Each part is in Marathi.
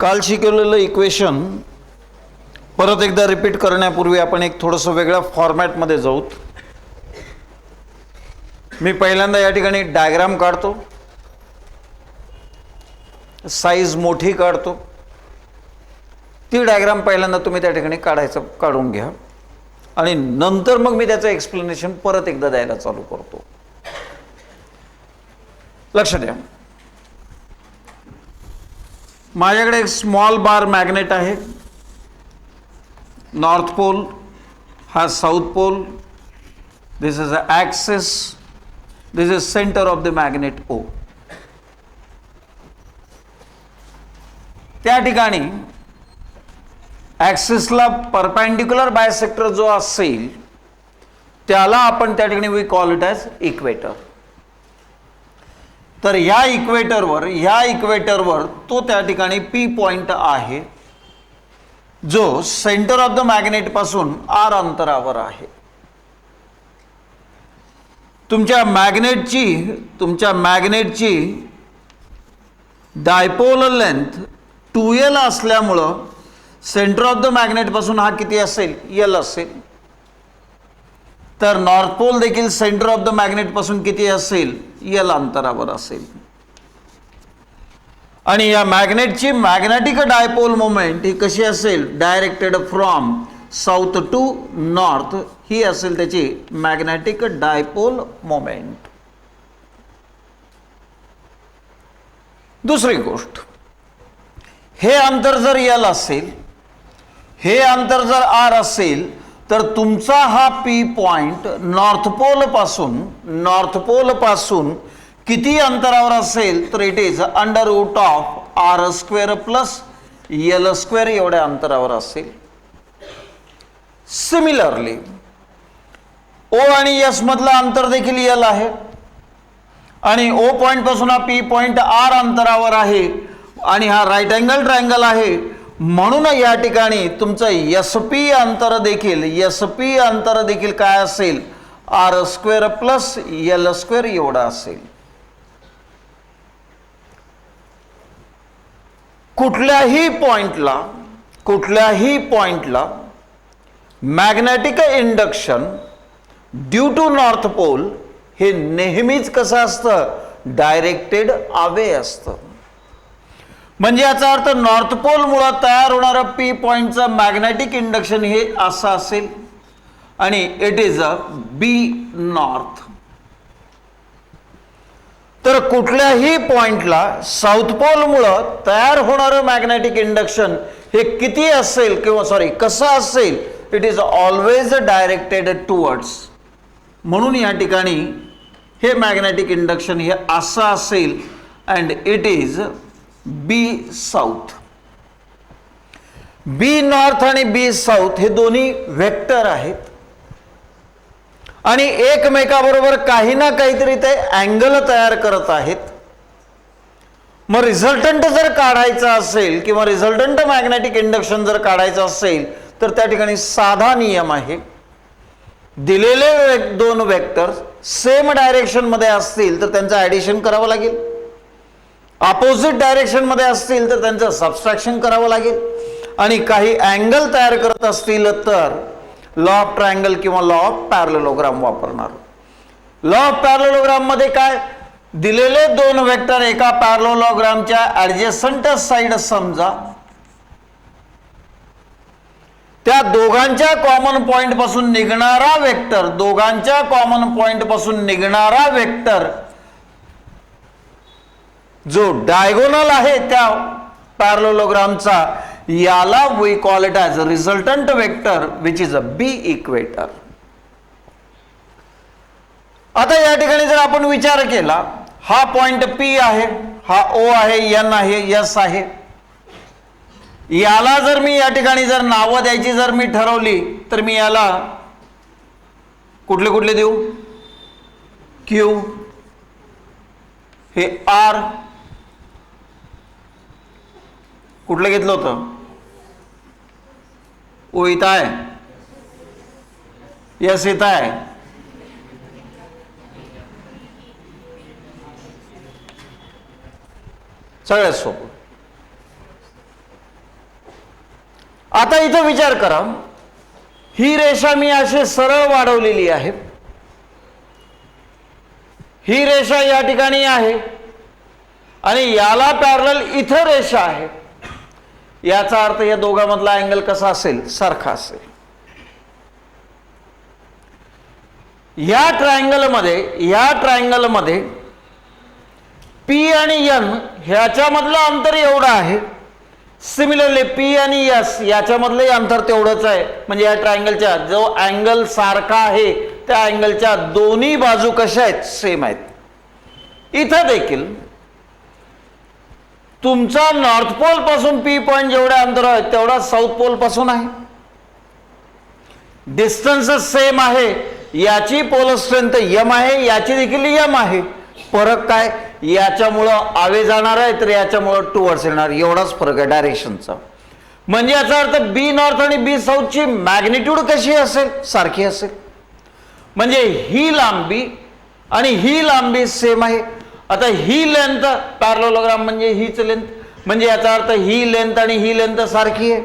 काल शिकवलेलं इक्वेशन परत एकदा रिपीट करण्यापूर्वी आपण एक थोडंसं वेगळ्या फॉर्मॅटमध्ये जाऊत. मी पहिल्यांदा या ठिकाणी डायग्राम काढतो, साईज मोठी काढतो. ती डायग्राम पहिल्यांदा तुम्ही त्या ठिकाणी काढून घ्या आणि नंतर मग मी त्याचं एक्सप्लेनेशन परत एकदा द्यायला चालू करतो. लक्ष द्या, माझ्याकडे एक स्मॉल बार मॅग्नेट आहे. नॉर्थ पोल हा south pole, this is a axis, this is centre of the magnet ओ. त्या ठिकाणी ॲक्सिसला परपेंडिक्युलर बायसेक्टर जो असेल त्याला आपण त्या ठिकाणी we call it as equator. तर ह्या इक्वेटरवर तो त्या ठिकाणी पी पॉइंट आहे जो सेंटर ऑफ द मॅग्नेट पासून आर अंतरावर आहे. तुमच्या मॅग्नेटची डायपोल लेंथ 2l असल्यामुळं सेंटर ऑफ द मॅग्नेट पासून हा किती असेल, l असेल. तर नॉर्थ पोल देखील सेंटर ऑफ द मॅग्नेट पासून किती असेल, l अंतरावर असेल. आणि या मॅग्नेटची मॅग्नेटिक डायपोल मोमेंट ही कशी असेल, directed from south to north, ही असेल त्याची मॅग्नेटिक डायपोल मोमेंट. दुसरी गोष्ट, हे अंतर जर l असेल, हे अंतर जर r असेल, तर तुमचा हा पी पॉइंट नॉर्थ पोल पासून किती अंतरावर असेल, तर it is under root of r square plus l square एवढ्या अंतरावर असेल. सिमिलरली ओ आणि s मधलं अंतर देखील l आहे आणि ओ पॉइंट पासून हा पी पॉइंट r अंतरावर आहे आणि हा राईट अँगल ट्रायंगल आहे. म्हणून या ठिकाणी तुमचं एसपी अंतर देखील काय असेल, r square plus l square एवढा असेल. कुठल्याही पॉइंटला magnetic induction due to north pole हे नेहमीच कसं असतं, डायरेक्टेड अवे असतं. म्हणजे याचा अर्थ नॉर्थ पोल मुळे तयार होणारं पी पॉइंटचं मॅग्नेटिक इंडक्शन हे असं असेल आणि it is a B north. तर कुठल्याही पॉइंटला साऊथ पोल मुळे तयार होणारं मॅग्नेटिक इंडक्शन हे किती असेल कसं असेल, it is always directed towards. म्हणून या ठिकाणी हे मॅग्नेटिक इंडक्शन हे असं असेल and it is B south. B north आणि बी साऊथ हे दोन्ही वेक्टर आहेत आणि एकमेकाबरोबर काही ना काहीतरी ते अँगल तयार करत आहेत. मग रिझल्टंट जर काढायचा असेल किंवा रिझल्टंट मॅग्नेटिक इंडक्शन जर काढायचं असेल तर त्या ठिकाणी साधा नियम आहे. दिलेले दोन वेक्टर सेम डायरेक्शन मध्ये असतील तर त्यांचं ऍडिशन करावं लागेल, अपोजिट डायरेक्शन मध्ये असतील तर त्यांचं सबट्रॅक्शन करावं लागेल आणि काही अँगल तयार करत असतील तर लॉ ऑफ ट्रायंगल किंवा लॉ ऑफ पॅरलेलोग्राम वापरणार. लॉ ऑफ पॅरलेलोग्राम मध्ये काय, दिलेले दोन वेक्टर एका पॅरलेलोग्रामच्या ऍडजसंट साइड समजा, त्या दोघांच्या कॉमन पॉइंट पासून निघणारा वेक्टर जो डायगोनल आहे त्या पॅरलेलोग्रामचा, याला we call it as resultant vector which is a B equator. आता या ठिकाणी जर आपण विचार केला, हा पॉइंट पी आहे, हा ओ आहे, एन आहे, एस आहे. याला जर मी या ठिकाणी जर नावं द्यायची जर मी ठरवली तर मी याला कुठले देऊ, क्यू, हे आर, कुठलं घेतलं होतं, ओ इथं आहे, यस इथं आहे, सगळ्यात सोपं. आता इथं विचार करा, ही रेषा मी अशी सरळ वाढवलेली आहे, ही रेषा या ठिकाणी आहे आणि याला पॅरलल इथं रेषा आहे. याचा अर्थ या दोघांमधला अँगल कसा असेल? सारखा असेल. या ट्रायंगलमध्ये पी आणि एन ह्याच्यामधलं अंतर एवढं आहे. सिमिलरली पी आणि एस याच्यामधलंही अंतर तेवढंच आहे. म्हणजे या ट्रायंगलच्या जो अँगल सारखा आहे त्या अँगलच्या दोन्ही बाजू कशा आहेत? सेम आहेत. इथं देखील तुमचा नॉर्थ पोल पासून पी पॉइंट जेवढ्या अंतर आहे तेवढा साऊथ पोल पासून आहे. डिस्टन्स सेम आहे. याची पोलर स्ट्रेंथ एम आहे, याची देखील एम आहे. फरक काय? याच्यामुळं आवे जाणार आहे तर याच्यामुळं टुवर्ड्स येणार, एवढाच फरक आहे डायरेक्शनचा. म्हणजे याचा अर्थ बी नॉर्थ आणि बी साऊथची मॅग्निट्यूड कशी असेल? सारखी असेल. म्हणजे ही लांबी आणि ही लांबी सेम आहे. आता ही लेंथ पॅरलोग्राम म्हणजे हीच लेंथ, म्हणजे याचा अर्थ ही लेंथ आणि ही लेंथ सारखी आहे.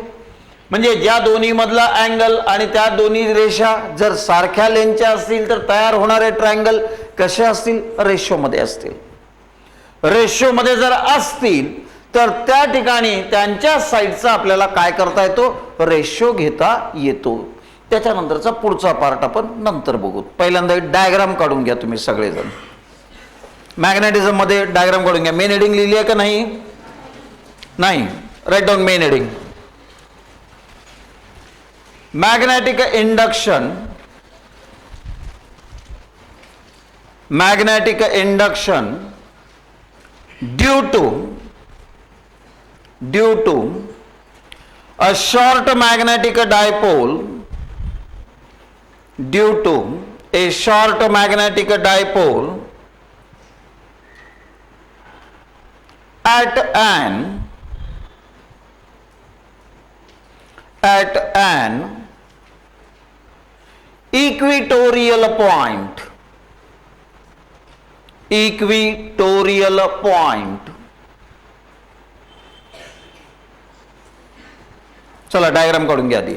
म्हणजे ज्या दोन्ही मधला अँगल आणि त्या दोन्ही रेषा जर सारख्या लेंथच्या असतील तर तयार होणारे ट्रायंगल कसे असतील? रेशोमध्ये असतील. रेशोमध्ये जर असतील तर त्या ठिकाणी त्यांच्या साईडचा आपल्याला काय करता येतो? रेशो घेता येतो. त्याच्यानंतरचा पुढचा पार्ट आपण नंतर बघू. पहिल्यांदा डायग्राम काढून घ्या तुम्ही सगळेजण. मॅग्नेटिझम मध्ये डायग्राम काढून घ्या. मेन हेडिंग लिहिली आहे का नाही? नाही. Write down main heading. magnetic induction due to a short magnetic dipole at an equatorial point. चला डायग्राम काढून घ्या आधी.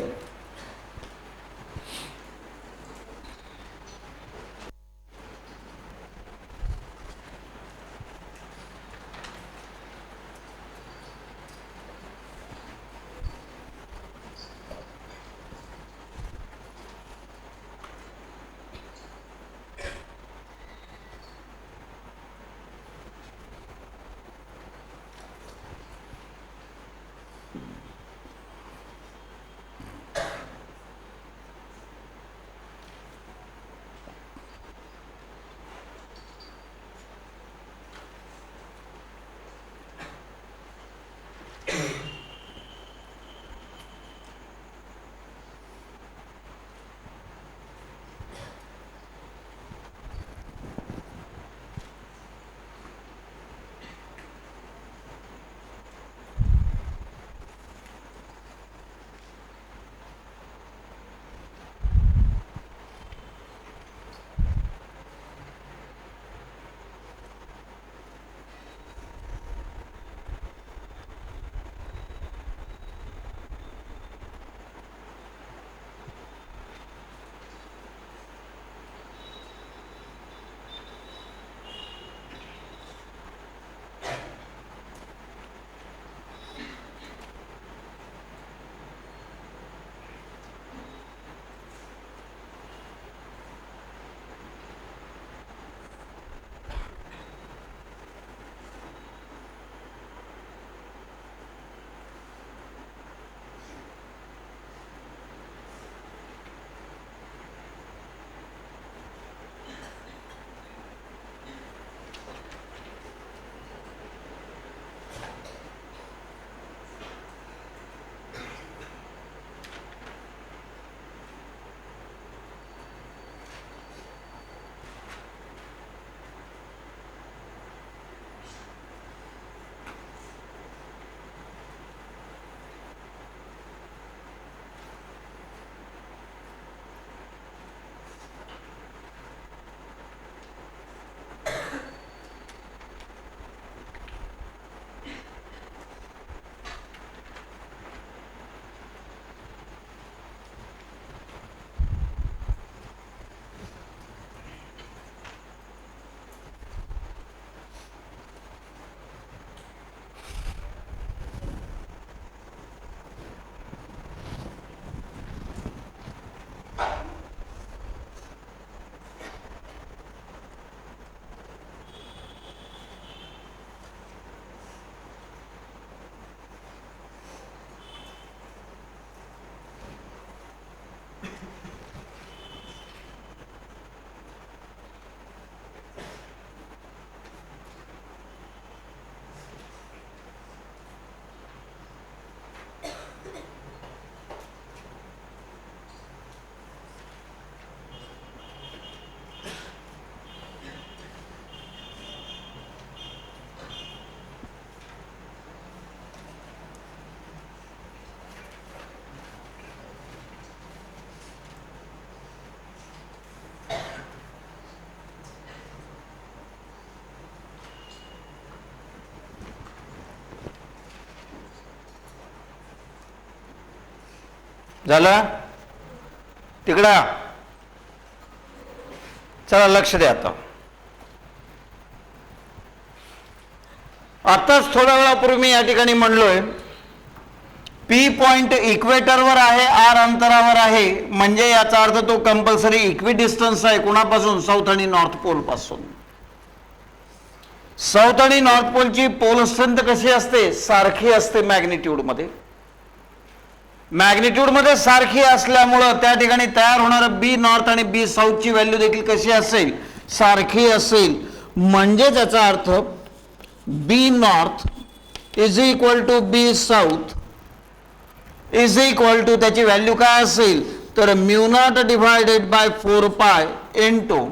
झालं? तिकडा चला लक्ष द्या. आताच थोड्या वेळापूर्वी मी या ठिकाणी म्हणलोय पी पॉइंट इक्वेटरवर आहे, आर अंतरावर आहे, म्हणजे याचा अर्थ तो कंपल्सरी इक्वी डिस्टन्स आहे. कुणापासून? साऊथ आणि नॉर्थ पोल पासून. साऊथ आणि नॉर्थ पोलची पोल स्ट्रेंथ कशी असते? सारखी असते मॅग्निट्यूड मध्ये. मॅग्निट्यूड मध्ये सारखी असल्यामुळं त्या ठिकाणी तयार होणार बी नॉर्थ आणि बी साऊथची व्हॅल्यू देखील कशी असेल? सारखी असेल. म्हणजे त्याचा अर्थ B north is equal to B south is equal to त्याची व्हॅल्यू काय असेल? तर mu not divided by 4 pi into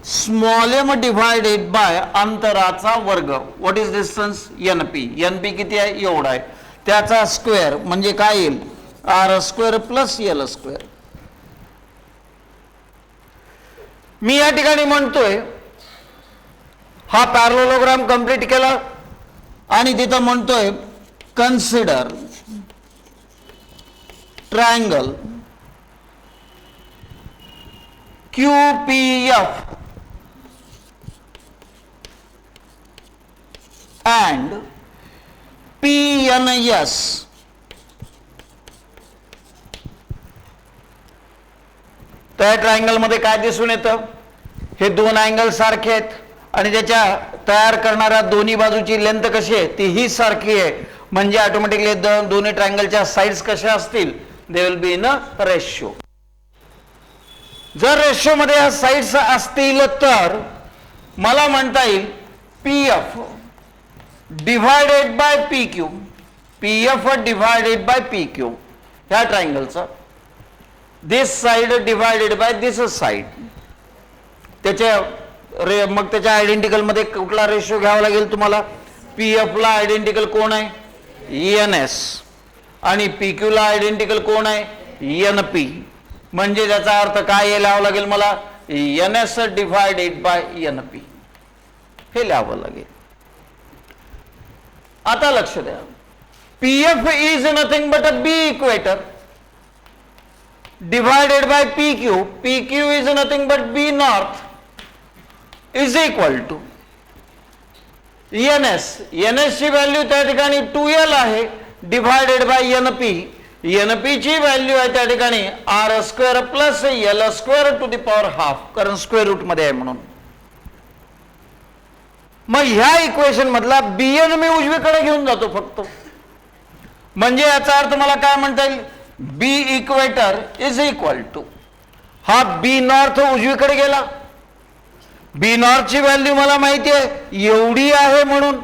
small M divided by अंतराचा वर्ग. What is distance? N P. N P किती आहे? एवढा आहे. त्याचा स्क्वेअर म्हणजे काय येईल? R square plus L square. मी या ठिकाणी म्हणतोय हा पॅरलोग्राम कंप्लीट केला आणि तिथं म्हणतोय consider triangle QPF and PNS त्या ट्रायंगल मध्ये काय दिसून येतं? हे दोन अँगल सारखे आहेत आणि त्याच्या तयार करणाऱ्या दोन्ही बाजूची लेंथ कशी आहे? ती ही सारखी आहे. म्हणजे ऑटोमॅटिकली दोन्ही ट्रायंगलच्या साइड्स कशा असतील? They will be in a ratio. जर रेशिओ मध्ये ह्या साइड्स असतील तर मला म्हणता येईल PF divided by PQ. PF divided by PQ ह्या ट्रायंगलचा this side divided by this side. त्याच्या मग त्याच्या आयडेंटिकल मध्ये कुठला रेशिओ घ्यावा लागेल तुम्हाला? PF ला आयडेंटिकल कोण आहे? ENS. आणि PQ ला आयडेंटिकल कोण आहे? NP. म्हणजे त्याचा अर्थ काय लिहावं लागेल मला? NS डिवायडेड बाय NP हे लिहावं लागेल. आता लक्ष द्या, PF is nothing but a B equator divided by PQ. PQ is nothing but B north is equal to NS. NS ची व्हॅल्यू त्या ठिकाणी 2L आहे डिवायडेड बाय NP. NP ची व्हॅल्यू आहे त्या ठिकाणी R square plus L square to the power half, कारण स्क्वेअर रूट मध्ये आहे म्हणून. मग ह्या इक्वेशन मधला BN मी उजवीकडे घेऊन जातो फक्त. म्हणजे याचा अर्थ मला काय म्हणता येईल? B equator is equal to हा बी नॉर्थ उजवीकडे गेला. बी नॉर्थ ची व्हॅल्यू मला माहिती आहे एवढी आहे म्हणून.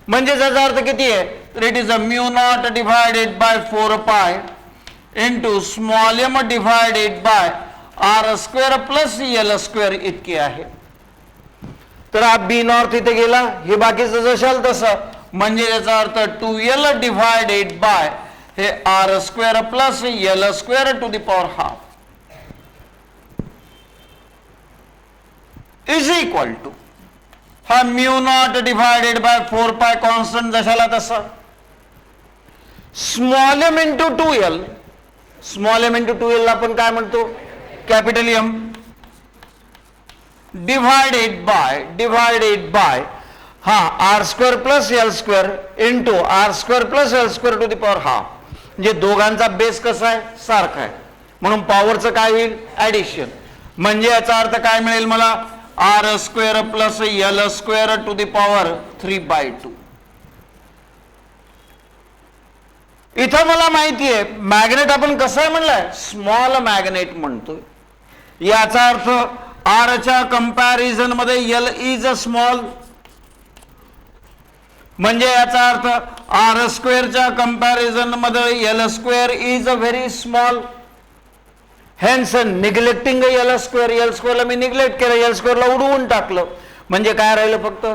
म्हणजे त्याचा अर्थ किती आहे? तर it is a mu not divided by 4 pi into small M divided by R square plus L square इतकी आहे. तर हा बी नॉर्थ इथे गेला, हे बाकीचं जशाल तसं. म्हणजे त्याचा अर्थ 2L डिवायडेड बाय हे R square plus L square to the power half is equal to हा mu not divided by 4 pi constant जशाला तसा small M into 2L. Small M into 2L आपण काय म्हणतो? कॅपिटल एम डिवायडेड बाय हा R square plus L square into R square plus L square to the power half. म्हणजे दोघांचा बेस कसा आहे? सारखा आहे. म्हणून पॉवरचं काय होईल? ऍडिशन. म्हणजे याचा अर्थ काय मिळेल मला? R square plus L square to the power 3/2. इथं मला माहिती आहे मॅग्नेट आपण कसं आहे म्हणलंय? स्मॉल मॅग्नेट म्हणतोय. याचा अर्थ आर च्या कंपॅरिझन मध्ये एल इज अ स्मॉल. म्हणजे याचा अर्थ आर स्क्वेअरच्या कंपॅरिझन मध्ये L square is a very small. Hence neglecting L square. L स्क्वेअरला मी निग्लेक्ट केलं, एल स्क्वेअरला उडवून टाकलं. म्हणजे काय राहिलं? फक्त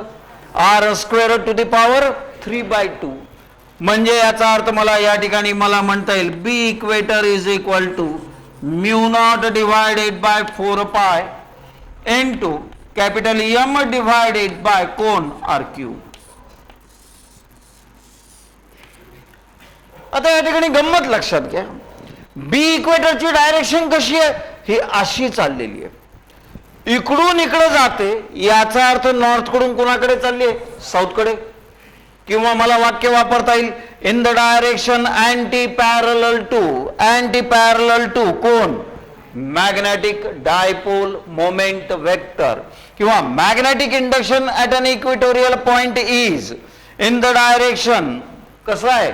R square to the power 3/2. म्हणजे याचा अर्थ मला या ठिकाणी मला म्हणता येईल B equator is equal to mu not divided by 4 pi into capital M divided by कोन RQ. आता या ठिकाणी गंमत लक्षात घ्या, बी इक्वेटरची डायरेक्शन कशी आहे, ही अशी चाललेली आहे, इकडून इकडे जाते, याचा अर्थ नॉर्थ कडून कुणाकडे चालली आहे, साऊथ कडे. किंवा मला वाक्य वापरता येईल, in the direction anti parallel to कोण, मॅग्नेटिक डायपोल मोमेंट वेक्टर, किंवा magnetic induction at an equatorial point is in the direction कसं आहे,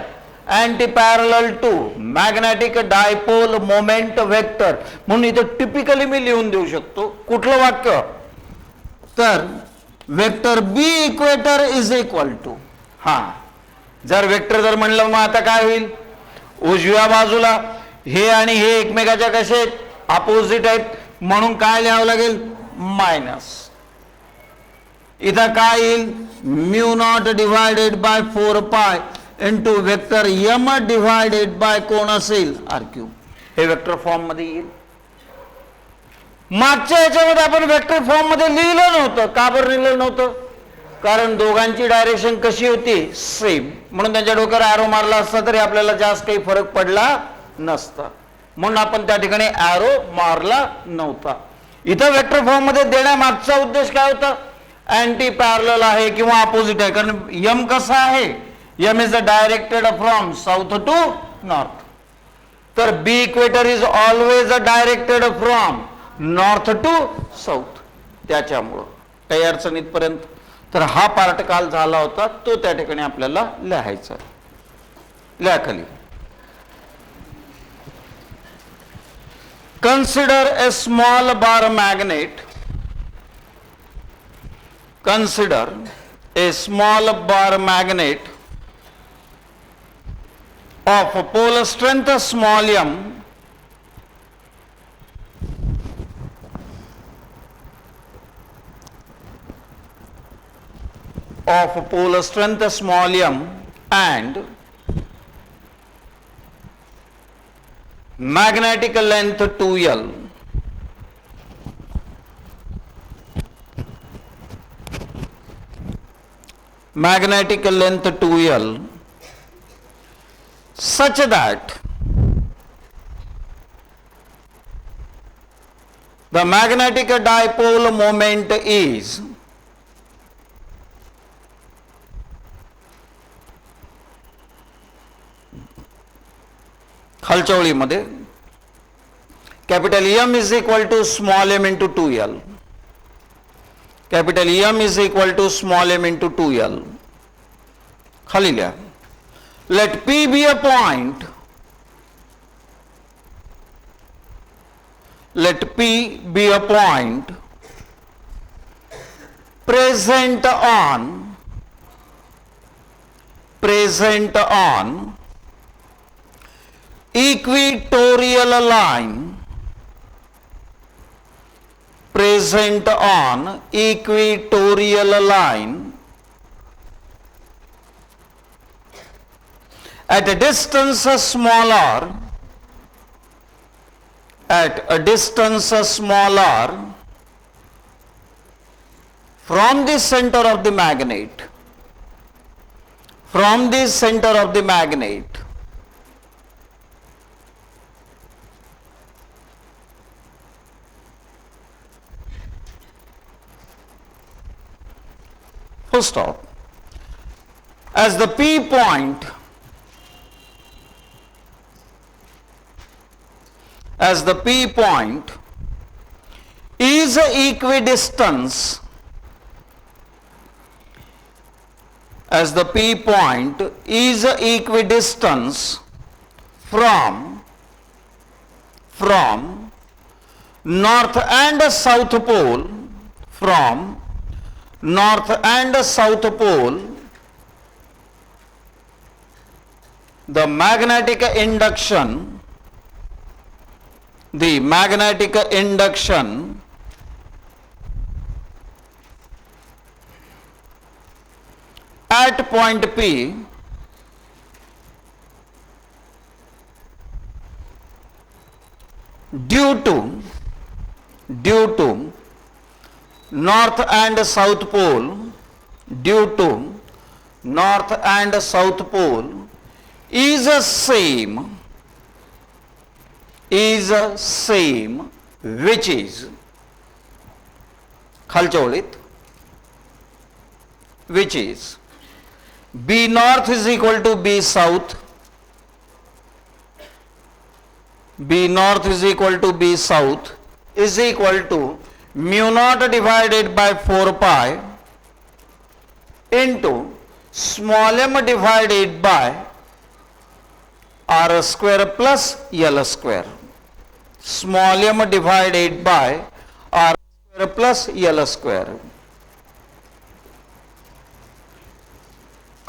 anti parallel to magnetic dipole moment vector. म्हणून इथं टिपिकली मी लिहून देऊ शकतो कुठलं वाक्य, तर vector B equator is equal to, हा जर वेक्टर जर म्हणलं मग आता काय होईल, उजव्या बाजूला हे आणि हे एकमेकाच्या कसे आहेत, अपोजिट आहेत, म्हणून काय लिहावं लागेल, मायनस. इथं काय येईल, mu naught divided by 4 pi into vector m divided by कोण असेल, आर क्यूब. हे वेक्टर फॉर्म मध्ये येईल. मागच्या याच्यामध्ये आपण वेक्टर फॉर्म मध्ये लिहिलं नव्हतं, का बरं लिहिलं नव्हतं, कारण दोघांची डायरेक्शन कशी होती, सेम, म्हणून त्यांच्या डोक्यावर ॲरो मारला असता तरी आपल्याला जास्त काही फरक पडला नसता, म्हणून आपण त्या ठिकाणी ॲरो मारला नव्हता. इथं वेक्टर फॉर्म मध्ये देण्यामागचा उद्देश काय होता, अँटी पॅरलल आहे किंवा अपोजिट आहे, कारण यम कसा आहे, M is directed from south to north, तर B equator is always directed from north to south, त्याच्यामुळं काही अडचणीत पर्यंत. तर हा पार्ट काल झाला होता, तो त्या ठिकाणी आपल्याला लिहायचा. लिहा खाली, consider A small bar magnet, consider A small bar magnet of pole strength small m of pole strength small m and magnetic length 2L. Magnetic length 2L such that the magnetic dipole moment is खालच्या ओळीमध्ये capital M is equal to small M into 2L, capital M is equal to small M into 2L. खाली लिहा, let P be a point, let P be a point present on equatorial line, present on equatorial line at a distance smaller, at a distance smaller from the center of the magnet, from the center of the magnet. Full stop. As the P point, as the P point is equidistance, as the P point is equidistance from north and south pole, from north and south pole, the magnetic induction at point P due to north and south pole, due to north and south pole is the same is same, which is खालच्या ओळीत which is B north is equal to B south, B north is equal to B south is equal to mu naught divided by 4 pi into small m divided by r square plus l square. Small m divided by r square plus l square.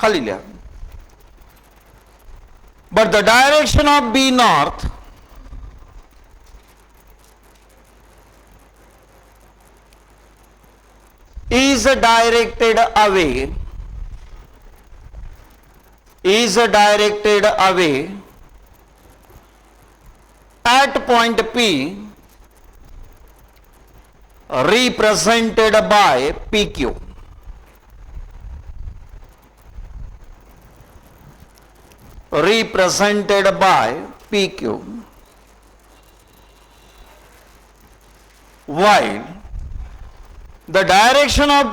खाली लिहा. But the direction of B north is directed away, at point P represented by PQ. Represented by PQ, while the direction of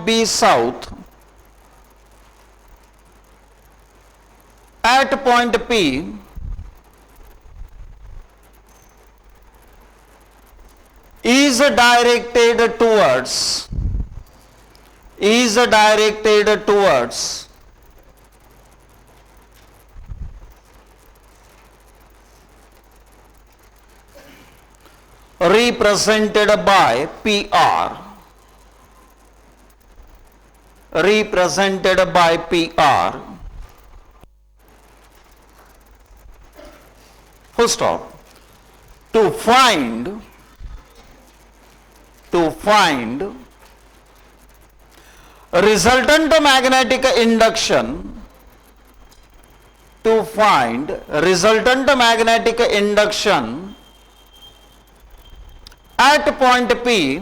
B south, at point P is directed towards represented by PR, full stop. To find resultant magnetic induction, at point P,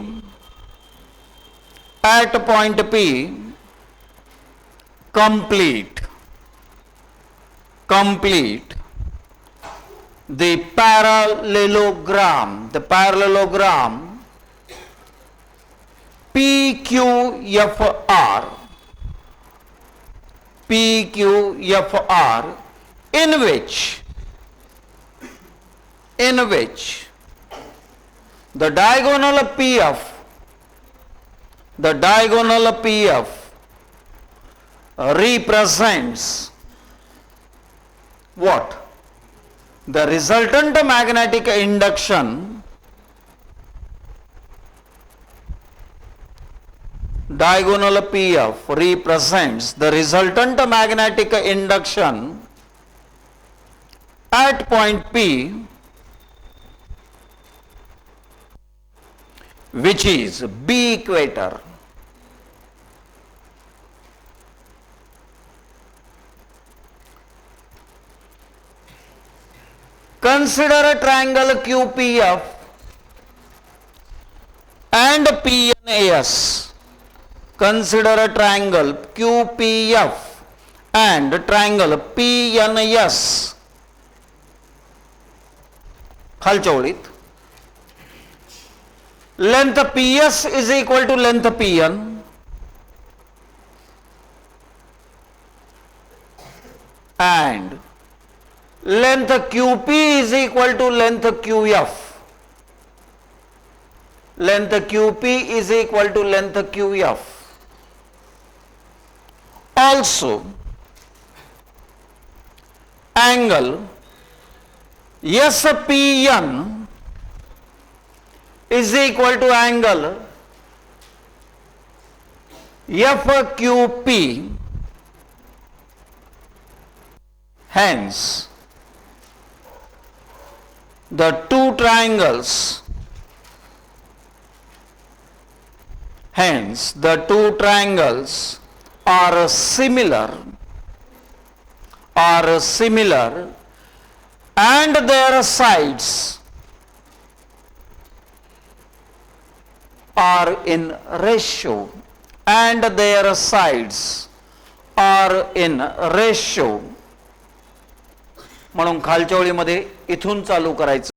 complete the parallelogram PQFR, in which the diagonal PF represents what? The resultant magnetic induction diagonal PF represents the resultant magnetic induction at point P, which is B equator. Consider a triangle QPF and PNAS. Consider a triangle QPF and triangle PNAS. खालच्या ओळीत length PS is equal to length PN and length QP is equal to length QF. Length QP is equal to length QF. Also, angle SPN is equal to angle FQP. Hence, the two triangles are similar and their sides are in ratio म्हणून खालच्या ओळीमध्ये इथून चालू करायचं.